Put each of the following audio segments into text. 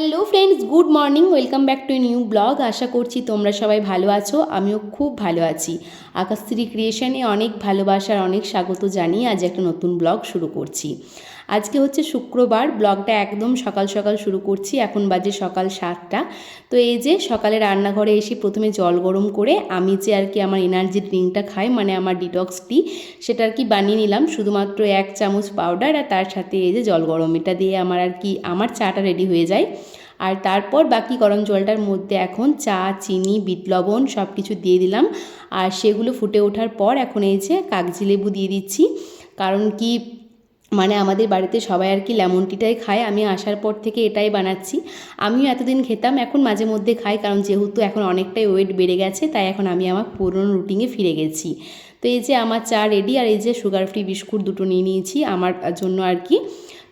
Hello friends, good morning. Welcome back to new blog. আশা করছি তোমরা সবাই ভালো আছো, আমিও খুব ভালো আছি। আকাশশ্রী ক্রিয়েশনে অনেক ভালোবাসার অনেক স্বাগত জানিয়ে আজ একটা নতুন ব্লগ শুরু করছি। আজকে হচ্ছে শুক্রবার, ব্লগটা একদম সকাল সকাল শুরু করছি। এখন বাজে সকাল 7টা। তো এই যে সকালে রান্নাঘরে এসে প্রথমে জল গরম করে আমি যে আর কি আমার এনার্জি ড্রিঙ্কটা খাই, মানে আমার ডিটক্স টি, সেটা আর কি বানিয়ে নিলাম। শুধুমাত্র 1 চামচ পাউডার আর তার সাথে এই যে জল গরম, এটা দিয়ে আমার আর কি আমার চাটা রেডি হয়ে যায়। আর তারপর বাকি গরম জলটার মধ্যে এখন চা, চিনি, বিট লবণ সব কিছু দিয়ে দিলাম। আর সেগুলো ফুটে ওঠার পর এখন এই যে কাগজি লেবু দিয়ে দিচ্ছি। কারণ কি, মানে আমাদের বাড়িতে সবাই আর কি লেমন টিটাই খায়। আমি আসার পর থেকে এটাই বানাচ্ছি। আমিও এতদিন খেতাম, এখন মাঝে মধ্যে খাই, কারণ যেহেতু এখন অনেকটাই ওয়েট বেড়ে গেছে, তাই এখন আমি আমার পুরনো রুটিনে ফিরে গেছি। তো এই যে আমার চা রেডি, আর এই যে সুগার ফ্রি বিস্কুট দুটো নিয়ে নিয়েছি আমার জন্য আর কি।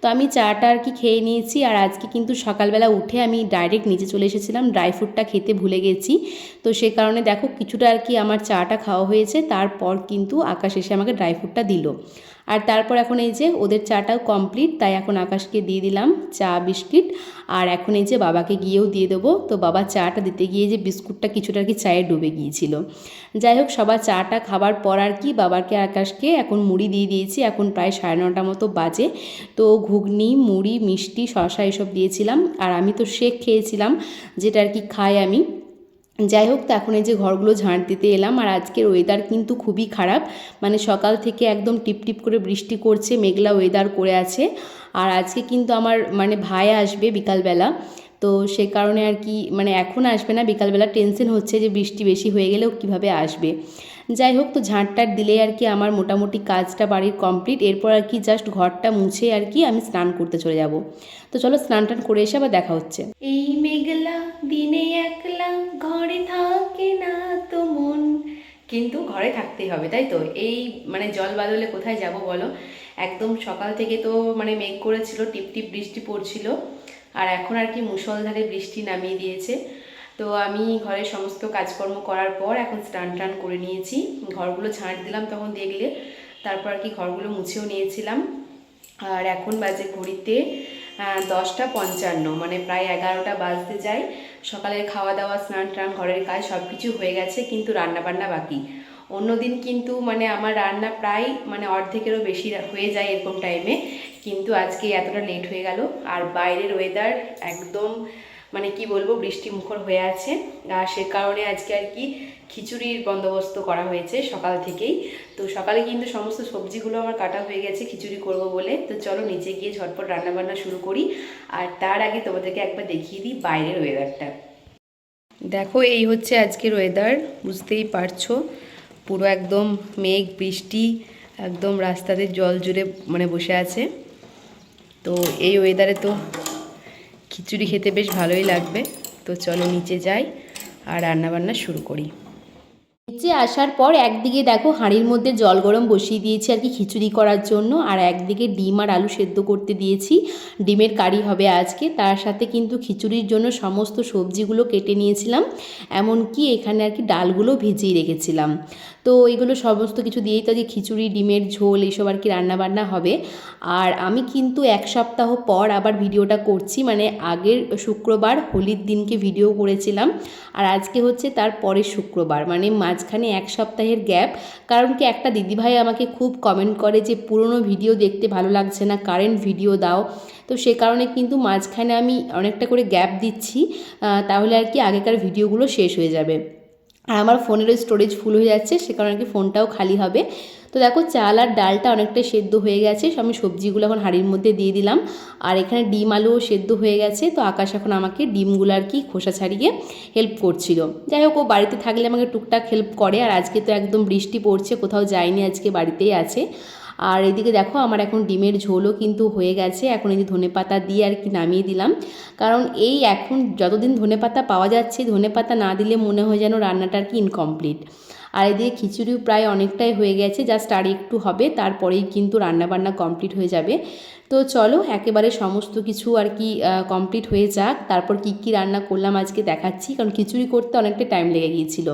তো আমি চাটা আর কি খেয়ে নিয়েছি। আর আজকে কিন্তু সকালবেলা উঠে আমি ডাইরেক্ট নিচে চলে এসেছিলাম, ড্রাই ফ্রুটটা খেতে ভুলে গেছি। তো সে কারণে দেখো কিছুটা আর কি আমার চাটা খাওয়া হয়েছে, তারপর কিন্তু আকাশ এসে আমাকে ড্রাই ফ্রুটটা দিল। আর তারপর এখন এই যে ওদের চাটাও কমপ্লিট, তাই এখন আকাশকে দিয়ে দিলাম চা বিস্কিট। আর এখন এই যে বাবাকে গিয়েও দিয়ে দেবো। তো বাবা চাটা দিতে গিয়ে যে বিস্কুটটা কিছুটা আর কি চায়ে ডুবে গিয়েছিল। যাই হোক, সবার চাটা খাবার পর আর কি বাবাকে আকাশকে এখন মুড়ি দিয়ে দিয়েছি। এখন প্রায় 9:30 মতো বাজে। তো ঘুগনি, মুড়ি, মিষ্টি, শসা এসব দিয়েছিলাম। আর আমি তো শেক খেয়েছিলাম, যেটা আর কি খাই আমি। যাই হোক, তো এখন এই যে ঘরগুলো ঝাঁট দিতে এলাম। আর আজকের ওয়েদার কিন্তু খুবই খারাপ, মানে সকাল থেকে একদম টিপটিপ করে বৃষ্টি করছে, মেঘলা ওয়েদার করে আছে। আর আজকে কিন্তু আমার মানে ভাই আসবে বিকালবেলা। তো সে কারণে আর কি, মানে এখন আসবে না, বিকালবেলা টেনশন হচ্ছে যে বৃষ্টি বেশি হয়ে গেলেও কীভাবে আসবে। যাই হোক, তো ঝাঁটটার দিলে আর কি আমার মোটামুটি কাজটা বাড়ির কমপ্লিট। এরপর আর কি জাস্ট ঘরটা মুছে আর কি আমি স্নান করতে চলে যাব। তো চলো স্নান টান করে এসে আবার দেখা হচ্ছে। এই মেঘলা দিনে একলা ঘরে থাকে না তো মন, কিন্তু ঘরে থাকতেই হবে, তাই তো। এই মানে জল বাদলে কোথায় যাব বলো। একদম সকাল থেকে তো মানে মেঘ করেছিল, টিপটিপ বৃষ্টি পড়ছিল। আর এখন আর কি মুষলধারে বৃষ্টি নামিয়ে দিয়েছে। তো আমি ঘরের সমস্ত কাজকর্ম করার পর এখন স্নান টান করে নিয়েছি, ঘরগুলো ঝাঁট দিলাম তখন দেখলে। তারপর আর কি ঘরগুলো মুছেও নিয়েছিলাম। আর এখন বাজে ঘড়িতে 10:55, মানে প্রায় 11টা বাজতে যায়। সকালের খাওয়া দাওয়া, স্নান টান, ঘরের কাজ সব কিছু হয়ে গেছে, কিন্তু রান্না বান্না বাকি। অন্যদিন কিন্তু মানে আমার রান্না প্রায় মানে অর্ধেকেরও বেশি হয়ে যায় এরকম টাইমে, কিন্তু আজকে এতটা লেট হয়ে গেল। আর বাইরের ওয়েদার একদম মানে কি বলবো, বৃষ্টি মুখর হয়ে আছে। আর সে কারণে আজকে আর কি খিচুড়ির বন্দোবস্ত করা হয়েছে সকাল থেকেই। তো সকালে কিন্তু সমস্ত সবজিগুলো আমার কাটা হয়ে গেছে খিচুড়ি করব বলে। তো চলো নিচে গিয়ে ঝটপট রান্নাবান্না শুরু করি। আর তার আগে তোমাদেরকে একবার দেখিয়ে দিই বাইরের ওয়েদারটা। দেখো, এই হচ্ছে আজকের ওয়েদার, বুঝতেই পারছো। পুরো একদম মেঘ, বৃষ্টি, একদম রাস্তাতে জল জুড়ে মানে বসে আছে। তো এই ওয়েদারে তো খিচুড়ি খেতে বেশ ভালোই লাগবে। তো চলো নিচে যাই আর রান্নাবান্না শুরু করি। নিচে আসার পর একদিকে দেখো হাঁড়ির মধ্যে জল গরম বসিয়ে দিয়েছি আর কি খিচুড়ি করার জন্য, আর একদিকে ডিম আর আলু সেদ্ধ করতে দিয়েছি। ডিমের কারি হবে আজকে। তার সাথে কিন্তু খিচুড়ির জন্য সমস্ত সবজিগুলো কেটে নিয়েছিলাম, এমনকি এখানে আর কি ডালগুলো ভিজিয়ে রেখেছিলাম। তো এগুলো সমস্ত কিছু দিয়েই তো আজকে খিচুড়ি, ডিমের ঝোল এইসব আর কি রান্নাবান্না হবে। আর আমি কিন্তু 1 সপ্তাহ পর আবার ভিডিওটা করছি, মানে আগের শুক্রবার হোলির দিনকে ভিডিও করেছিলাম, আর আজকে হচ্ছে তার পরের শুক্রবার, মানে মাঝখানে 1 সপ্তাহের গ্যাপ। কারণ কি, একটা দিদিভাই আমাকে খুব কমেন্ট করে যে পুরনো ভিডিও দেখতে ভালো লাগছে না, কারেন্ট ভিডিও দাও। তো সে কারণে কিন্তু মাঝখানে আমি অনেকটা করে গ্যাপ দিচ্ছি, তাহলে আর কি আগেকার ভিডিওগুলো শেষ হয়ে যাবে। আর আমার ফোনেরও স্টোরেজ ফুল হয়ে যাচ্ছে, সে কারণে আর কি ফোনটাও খালি হবে। তো দেখো, চাল আর ডালটা অনেকটাই সেদ্ধ হয়ে গেছে, আমি সবজিগুলো এখন হাঁড়ির মধ্যে দিয়ে দিলাম। আর এখানে ডিম আলুও সেদ্ধ হয়ে গেছে। তো আকাশ এখন আমাকে ডিমগুলো আর কি খোসা ছাড়িয়ে হেল্প করছিল। যাই হোক, ও বাড়িতে থাকলে আমাকে টুকটাক হেল্প করে। আর আজকে তো একদম বৃষ্টি পড়ছে, কোথাও যায়নি, আজকে বাড়িতেই আছে। আর এদিকে দেখো আমার এখন ডিমের ঝোলও কিন্তু হয়ে গেছে। এখন এই যে ধনেপাতা দিয়ে আর কি নামিয়ে দিলাম, কারণ এই এখন যতদিন ধনেপাতা পাওয়া যাচ্ছে, ধনেপাতা না দিলে মনে হয় যেন রান্নাটা আর কি ইনকমপ্লিট। আর এদিকে খিচুড়িও প্রায় অনেকটাই হয়ে গেছে, জাস্ট আর একটু হবে, তারপরেই কিন্তু রান্নাবান্না কমপ্লিট হয়ে যাবে। তো চলো একেবারে সমস্ত কিছু আর কি কমপ্লিট হয়ে যাক, তারপর কি কি রান্না করলাম আজকে দেখাচ্ছি, কারণ খিচুড়ি করতে অনেকটা টাইম লেগে গিয়েছিল।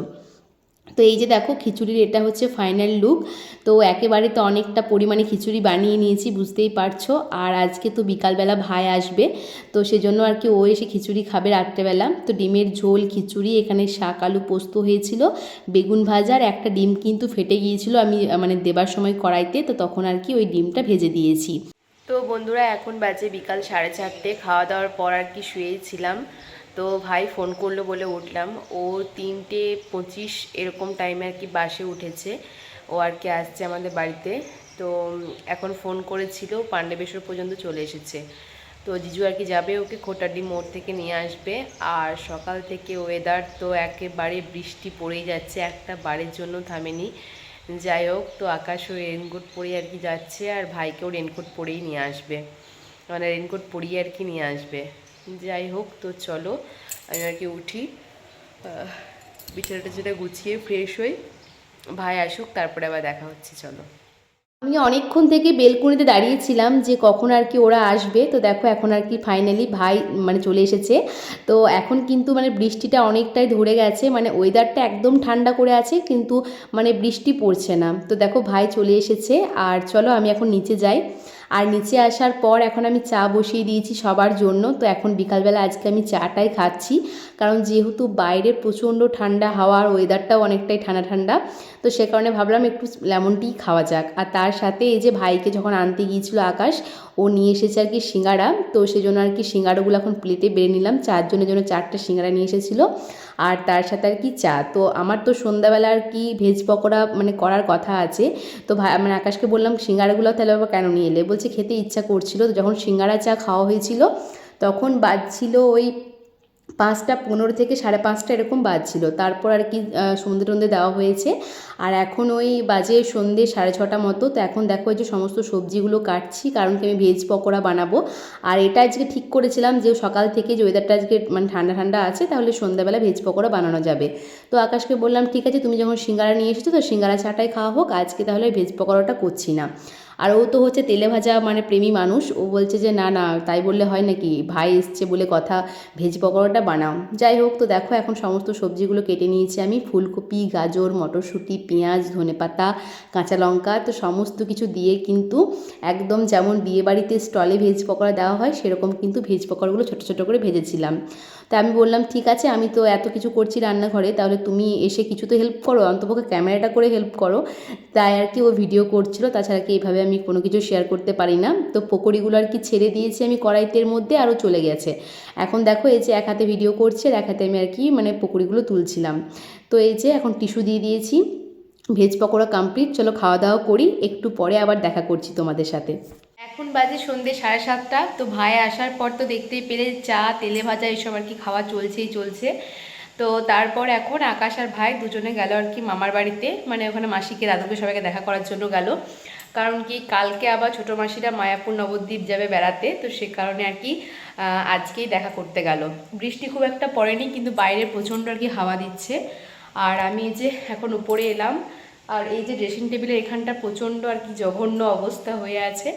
তো এই যে দেখো খিচুড়ির এটা হচ্ছে ফাইনাল লুক। তো একেবারে তো অনেকটা পরিমাণে খিচুড়ি বানিয়ে নিয়েছি, বুঝতেই পারছো। আর আজকে তো বিকালবেলা ভাই আসবে, তো সেজন্য আর কি ও এসে খিচুড়ি খাবে রাত্রেবেলা। তো ডিমের ঝোল, খিচুড়ি, এখানে শাক আলু পোস্ত হয়েছিল, বেগুন ভাজার একটা ডিম কিন্তু ফেটে গিয়েছিল আমি মানে দেবার সময় কড়াইতে, তো তখন আর কি ওই ডিমটা ভেজে দিয়েছি। তো বন্ধুরা এখন বাজে বিকাল 4:30, খাওয়া দাওয়ার পর আর কি শুয়েছিলাম। তো ভাই ফোন করলো বলে উঠলাম। ও 3:25 এরকম টাইমে আর কি বাসে উঠেছে, ও আর কি আসছে আমাদের বাড়িতে। তো এখন ফোন করেছিল, পাণ্ডবেশ্বর পর্যন্ত চলে এসেছে। তো জিজু আর কি যাবে, ওকে খোটাডি মোড় থেকে নিয়ে আসবে। আর সকাল থেকে ওয়েদার তো একেবারে বৃষ্টি পড়েই যাচ্ছে, একটা বারের জন্য থামেনি। যাই হোক, তো আকাশও রেনকোট পরেই আর কি যাচ্ছে, আর ভাইকেও রেনকোট পরেই নিয়ে আসবে, মানে রেনকোট পরিয়ে আর কি নিয়ে আসবে। যাই হোক, তো চলো আমি আর কি উঠি, বিছানা টিছানা গুছিয়ে ফ্রেশ হই, ভাই আসুক তারপরে আবার দেখা হচ্ছে। চলো। আমি অনেকক্ষণ থেকে বেলকুনিতে দাঁড়িয়েছিলাম যে কখন আর কি ওরা আসবে। তো দেখো এখন আর কি ফাইনালি ভাই মানে চলে এসেছে। তো এখন কিন্তু মানে বৃষ্টিটা অনেকটাই ধরে গেছে, মানে ওয়েদারটা একদম ঠান্ডা করে আছে কিন্তু মানে বৃষ্টি পড়ছে না। তো দেখো ভাই চলে এসেছে, আর চলো আমি এখন নিচে যাই। আর নিচে আসার পর এখন আমি চা বসিয়ে দিয়েছি সবার জন্য। তো এখন বিকালবেলা আজকে আমি চাটাই খাচ্ছি, কারণ যেহেতু বাইরে প্রচণ্ড ঠান্ডা হাওয়া আর ওয়েদারটাও অনেকটাই ঠান্ডা ঠান্ডা, তো সে কারণে ভাবলাম একটু লেমন টি খাওয়া যাক। আর তার সাথে এই যে ভাইকে যখন আনতে গিয়েছিল আকাশ, ও নিয়ে এসেছে আর কি সিঙ্গাড়া। তো সেজন্য আর কি সিঙ্গাড়াগুলো এখন প্লেটে বেড়ে নিলাম, চারজনের জন্য 4টা সিঙ্গাড়া নিয়ে এসেছিলো, আর তার সাথে আর কি চা। তো আমার তো সন্ধ্যাবেলা আর কি ভেজ পকোড়া মানে করার কথা আছে। তো ভাই মানে আকাশকে বললাম সিঙ্গাড়াগুলো তাহলে বাবা কেন নিয়ে এলে, বলছে খেতে ইচ্ছা করছিল। তো যখন সিঙ্গাড়া চা খাওয়া হয়েছিল তখন বাজছিল ওই 5:15 থেকে 5:30 এরকম বাজছিল। তারপর আর কি সন্ধে টন্ধে দেওয়া হয়েছে, আর এখন ওই বাজে সন্ধে 6:30 মতো। তো এখন দেখো এই যে সমস্ত সবজিগুলো কাটছি, কারণ কি আমি ভেজ পকোড়া বানাবো। আর এটা আজকে ঠিক করেছিলাম যে সকাল থেকে যে ওয়েদারটা আজকে মানে ঠান্ডা ঠান্ডা আছে, তাহলে সন্ধ্যাবেলা ভেজ পকোড়া বানানো যাবে। তো আকাশকে বললাম ঠিক আছে, তুমি যখন সিঙ্গারা নিয়ে এসেছো তো সিঙ্গারা চাটাই খাওয়া হোক, আজকে তাহলে ভেজ পকোড়াটা করছি না। আর ও তো হচ্ছে তেলে ভাজা মানে প্রেমী মানুষ, ও বলছে যে না না তাই বললে হয় নাকি, ভাই এসছে বলে কথা, ভেজ পকোড়াটা বানাও। যাই হোক, তো দেখো এখন সমস্ত সবজিগুলো কেটে নিয়েছি আমি, ফুলকপি, গাজর, মটরশুঁটি, পেঁয়াজ, ধনেপাতা, কাঁচা লঙ্কা, তো সমস্ত কিছু দিয়ে কিন্তু একদম যেমন বিয়েবাড়িতে স্টলে ভেজ পকোড়া দেওয়া হয় সেরকম কিন্তু ভেজ পকোড়াগুলো ছোটো ছোটো করে ভেজেছিলাম। তা আমি বললাম ঠিক আছে, আমি তো এত কিছু করছি রান্নাঘরে, তাহলে তুমি এসে কিছু তো হেল্প করো, অন্তপক্ষে ক্যামেরাটা করে হেল্প করো। তাই আর কি ও ভিডিও করছিল, তাছাড়া কি এইভাবে আমি কোনো কিছু শেয়ার করতে পারি না। তো পকোড়িগুলো আর কি ছেড়ে দিয়েছি আমি কড়াইতের মধ্যে, আরও চলে গেছে। এখন দেখো এই যে এক হাতে ভিডিও করছে আর এক হাতে আমি আর কি মানে পকোড়িগুলো তুলছিলাম। তো এই যে এখন টিস্যু দিয়ে দিয়েছি, ভেজ পকোড়া কমপ্লিট। চলো খাওয়া দাওয়া করি, একটু পরে আবার দেখা করছি তোমাদের সাথে। এখন বাজে সন্ধ্যে 7:30। তো ভাই আসার পর তো দেখতেই পেলে চা, তেলে ভাজা এইসব আর কি খাওয়া চলছেই চলছে। তো তারপর এখন আকাশ আর ভাই দুজনে গেল আর কি মামার বাড়িতে, মানে ওখানে মাসিকে দাদুকে সবাইকে দেখা করার জন্য গেল। কারণ কি কালকে আবার ছোটো মাসিরা মায়াপুর নবদ্বীপ যাবে বেড়াতে, তো সে কারণে আর কি আজকেই দেখা করতে গেল। বৃষ্টি খুব একটা পড়েনি, কিন্তু বাইরে প্রচণ্ড আর কি হাওয়া দিচ্ছে। আর আমি যে এখন উপরে এলাম, আর এই যে ড্রেসিং টেবিলের এখানটা প্রচণ্ড আর কি জঘন্য অবস্থা হয়ে আছে,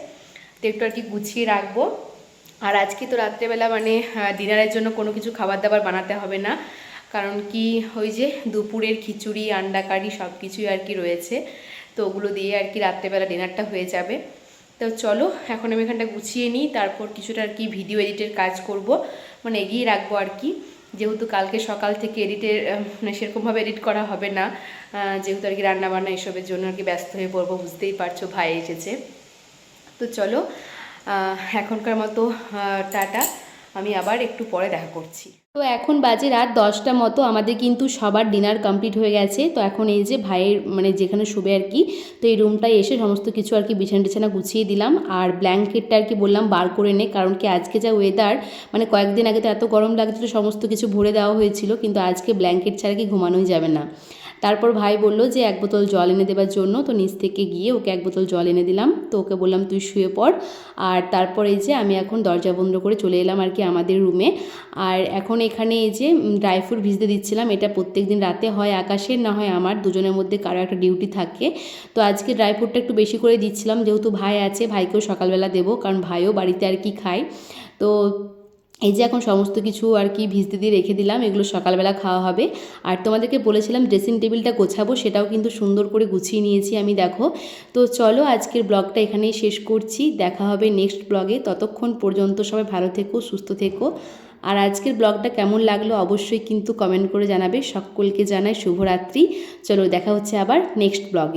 তো একটু আর কি গুছিয়ে রাখবো। আর আজকে তো রাত্রেবেলা মানে ডিনারের জন্য কোনো কিছু খাবার দাবার বানাতে হবে না, কারণ কি ওই যে দুপুরের খিচুড়ি, আন্ডা কারি সব কিছুই আর কি রয়েছে, তো ওগুলো দিয়ে আর কি রাত্রেবেলা ডিনারটা হয়ে যাবে। তো চলো এখন আমি এখানটা গুছিয়ে নিই, তারপর কিছুটা আর কি ভিডিও এডিটের কাজ করব, মানে এগিয়ে রাখবো আর কি। যেহেতু কালকে সকাল থেকে এডিটের মানে সেরকমভাবে এডিট করা হবে না, যেহেতু আর কি রান্নাবান্না এসবের জন্য আর কি ব্যস্ত হয়ে পড়বো, বুঝতেই পারছো ভাই এসেছে। তো চলো এখনকার মতো টাটা, আমি আবার একটু পরে দেখা করছি। তো এখন বাজে রাত 10টা মতো, আমাদের কিন্তু সবার ডিনার কমপ্লিট হয়ে গেছে। তো এখন এই যে ভাইয়ের মানে যেখানে শুবে আর কি, তো এই রুমটায় এসে সমস্ত কিছু আর কি বিছানা টিছানা গুছিয়ে দিলাম। আর ব্ল্যাঙ্কেটটা আর কি বললাম বার করে নে, কারণ কি আজকে যা ওয়েদার, মানে কয়েকদিন আগে তো এত গরম লাগছিলো সমস্ত কিছু ভরে দেওয়া হয়েছিল, কিন্তু আজকে ব্ল্যাঙ্কেট ছাড়া কি ঘুমানোই যাবে না। তারপর ভাই বলল যে 1 বোতল জল এনে দেওয়ার জন্য, তো নিচ থেকে গিয়ে ওকে 1 বোতল জল এনে দিলাম। তো ওকে বললাম তুই শুয়ে পড়। আর তারপর এই যে আমি এখন দরজা বন্ধ করে চলে এলাম আর কি আমাদের রুমে। আর এখন এখানে এই যে ড্রাই ফ্রুট ভিজতে দিচ্ছিলাম, এটা প্রত্যেক দিন রাতে হয় আকাশের না হয় আমার, দুজনের মধ্যে কারো একটা ডিউটি থাকে। তো আজকে ড্রাই ফ্রুটটা একটু বেশি করে দিচ্ছিলাম, যেহেতু ভাই আছে, ভাইকেও সকালবেলা দেবো, কারণ ভাইও বাড়িতে আর কি খায়। তো এই যে এখন সমস্ত কিছু আর কি ভিজতে দিয়ে রেখে দিলাম, এগুলো সকালবেলা খাওয়া হবে। আর তোমাদেরকে বলেছিলাম ড্রেসিং টেবিলটা গোছাবো, সেটাও কিন্তু সুন্দর করে গুছিয়ে নিয়েছি আমি, দেখো। তো চলো আজকের ব্লগটা এখানেই শেষ করছি, দেখা হবে নেক্সট ব্লগে। ততক্ষণ পর্যন্ত সবাই ভালো থেকো, সুস্থ থেকো। আর আজকের ব্লগটা কেমন লাগলো অবশ্যই কিন্তু কমেন্ট করে জানাবে। সকলকে জানাই শুভরাত্রি। চলো দেখা হচ্ছে আবার নেক্সট ব্লগে।